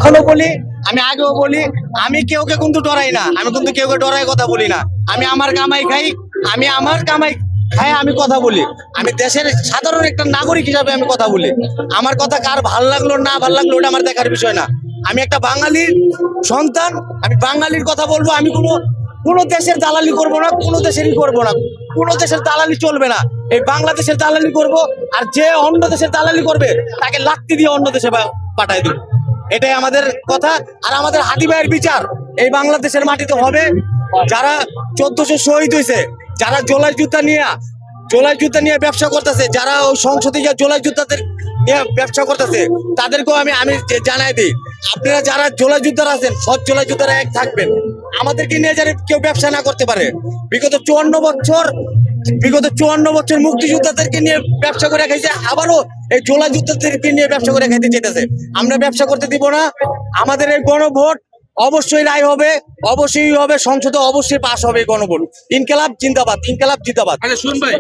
এখনো বলি, আমি আগেও বলি, আমি কেউকে কিন্তু ডরাই না, আমি কিন্তু কেউকে ডরাই কথা বলি না। আমি আমার কামাই খাই, আমি আমার কামাই খাই, আমি কথা বলি। আমি দেশের সাধারণ একটা নাগরিক হিসাবে আমি কথা বলি। আমার কথা কার ভাল লাগলো না ভাল লাগলো ওটা আমার দেখার বিষয় না। আমি একটা বাঙালির সন্তান, আমি বাঙালির কথা বলবো। আমি কোনো কোনো দেশের দালালি করব না, কোনো দেশেরই করব না, কোনো দেশের দালালি চলবে না। এই বাংলাদেশের দালালি করব, আর যে অন্য দেশের দালালি করবে তাকে লাত্তি দিয়ে অন্য দেশে পাঠায় দিব। এটাই আমাদের কথা। আর আমাদের হাদি ভাইয়ের বিচার এই বাংলাদেশের মাটিতে হবে। যারা 1400 শহীদ হয়েছে, যারা জোলাই যুদ্ধ নিয়ে ব্যবসা করতেছে, যারা ওই সংসদে গিয়ে জোলাই যোদ্ধাদের নিয়ে ব্যবসা করতেছে, তাদেরকেও আমি জানাই দিই, আপনারা যারা জোলাই যোদ্ধারা আছেন সব জোলাই যোদ্ধারা এক থাকবেন। আমাদেরকে নিয়ে যারা কেউ ব্যবসা না করতে পারে। বিগত 54 বছর মুক্তিযোদ্ধাদেরকে নিয়ে ব্যবসা করে খাইছে, আবারও এই জোলাই যোদ্ধাদেরকে নিয়ে ব্যবসা করে খাইতে চাইতেছে। আমরা ব্যবসা করতে দিব না। আমাদের এই গণভোট অবশ্যই রায় হবে, অবশ্যই হবে, সংসদে অবশ্যই পাস হবে এই গণভোট। ইনকিলাব জিন্দাবাদ, ইনকিলাব জিন্দাবাদ। আচ্ছা শুন ভাই,